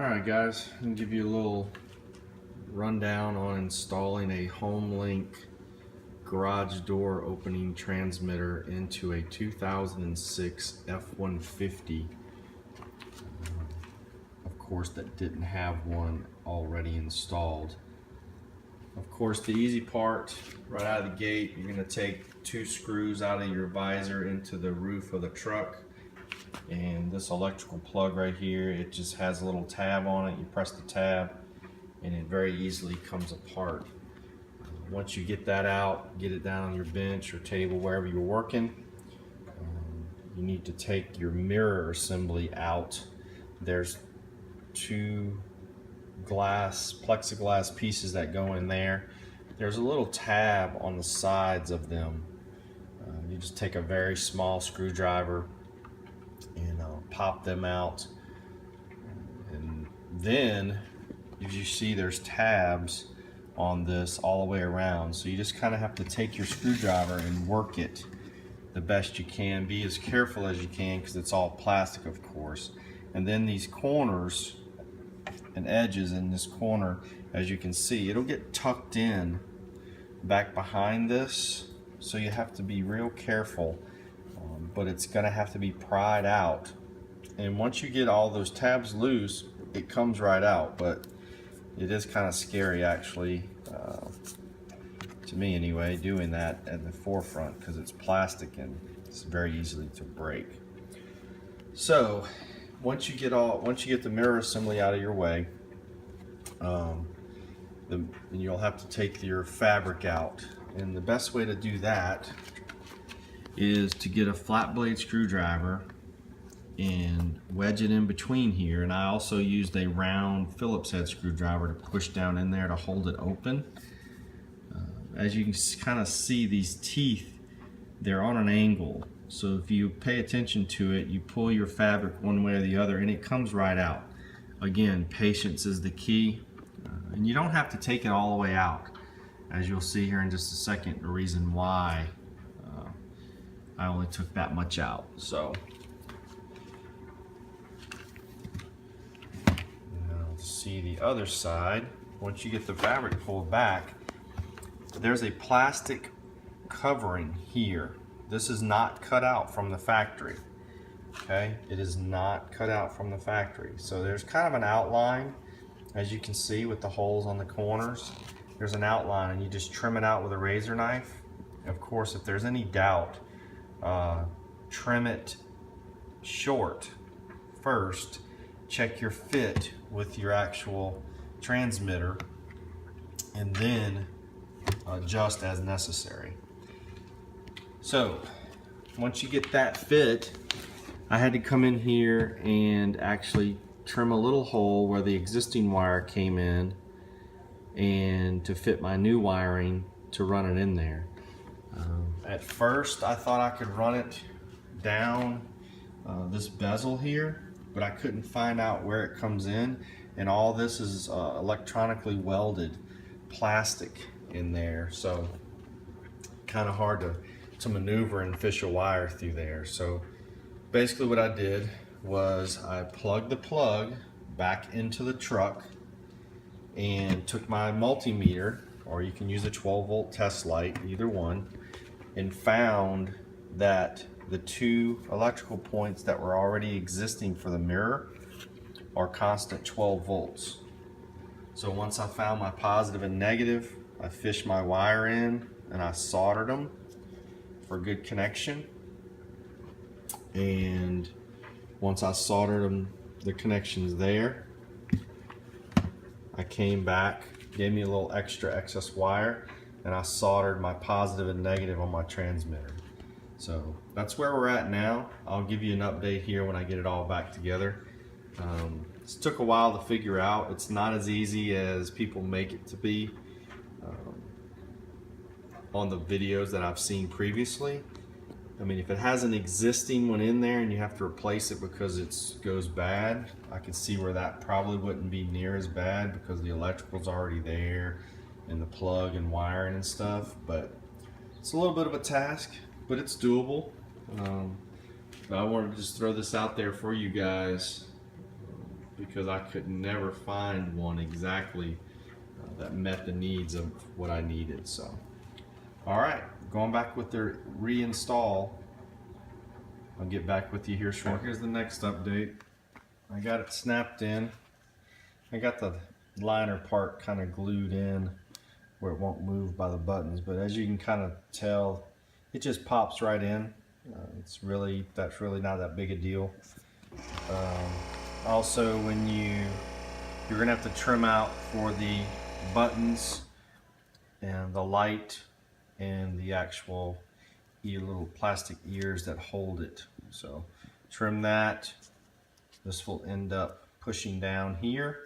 Alright guys, I'm going to give you a little rundown on installing a homelink garage door opening transmitter into a 2006 F150. Of course, that didn't have one already installed. Of course, the easy part right out of the gate, you're going to take two screws out of your visor into the roof of the truck. And this electrical plug right here, it just has a little tab on it. You press the tab and it very easily comes apart. Once you get that out, get it down on your bench or table, wherever you're working, you need to take your mirror assembly out. There's two plexiglass pieces that go in there. There's a little tab on the sides of them. You just take a very small screwdriver and pop them out, and then as you see, there's tabs on this all the way around, so you just kind of have to take your screwdriver and work it the best you can. Be as careful as you can because it's all plastic, of course. And then these corners and edges in this corner, as you can see, it'll get tucked in back behind this, so you have to be real careful. But it's going to have to be pried out, and once you get all those tabs loose, it comes right out. But it is kind of scary, actually, to me anyway, doing that at the forefront because it's plastic and it's very easily to break. So once you get the mirror assembly out of your way, you'll have to take your fabric out, and the best way to do that is to get a flat blade screwdriver and wedge it in between here. And I also used a round Phillips head screwdriver to push down in there to hold it open. As you can kind of see, these teeth, they're on an angle, so if you pay attention to it, you pull your fabric one way or the other and it comes right out. Again, patience is the key, and you don't have to take it all the way out, as you'll see here in just a second, the reason why I only took that much out. So now to see the other side, once you get the fabric pulled back, there's a plastic covering here. This is not cut out from the factory. Okay, it is not cut out from the factory. So there's kind of an outline, as you can see, with the holes on the corners. There's an outline, and you just trim it out with a razor knife. Of course, if there's any doubt, trim it short first. Check your fit with your actual transmitter, and then adjust as necessary. So once you get that fit, I had to come in here and actually trim a little hole where the existing wire came in, and to fit my new wiring to run it in there. At first I thought I could run it down this bezel here, but I couldn't find out where it comes in, and all this is electronically welded plastic in there, so kind of hard to maneuver and fish a wire through there. So basically what I did was I plugged the plug back into the truck and took my multimeter, or you can use a 12-volt test light, either one, and found that the two electrical points that were already existing for the mirror are constant 12 volts. So once I found my positive and negative, I fished my wire in and I soldered them for good connection. And once I soldered them, the connections there, I came back, gave me a little extra excess wire, and I soldered my positive and negative on my transmitter. So that's where we're at now. I'll give you an update here when I get it all back together. This took a while to figure out. It's not as easy as people make it to be on the videos that I've seen previously. I mean, if it has an existing one in there and you have to replace it because it goes bad, I can see where that probably wouldn't be near as bad because the electrical's already there and the plug and wiring and stuff. But it's a little bit of a task, but it's doable. But I wanted to just throw this out there for you guys because I could never find one exactly that met the needs of what I needed. So, all right, going back with the reinstall. I'll get back with you here shortly. Here's the next update. I got it snapped in. I got the liner part kind of glued in where it won't move by the buttons, but as you can kind of tell, it just pops right in. That's really not that big a deal. Also, when you're gonna have to trim out for the buttons and the light and the actual little plastic ears that hold it. So trim that. This will end up pushing down here,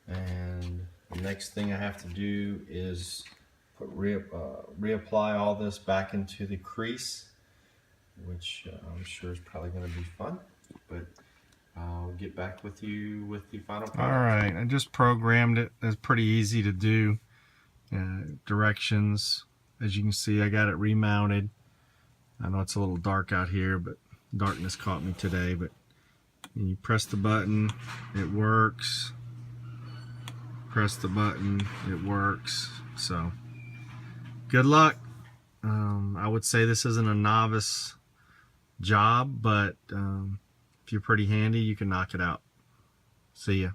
and the next thing I have to do is reapply all this back into the crease, which I'm sure is probably going to be fun, but I'll get back with you with the final product. All right, I just programmed it. It's pretty easy to do. Directions, as you can see, I got it remounted. I know it's a little dark out here, but darkness caught me today. But you press the button, it works. Press the button, it works. So good luck. I would say this isn't a novice job, but if you're pretty handy, you can knock it out. See ya.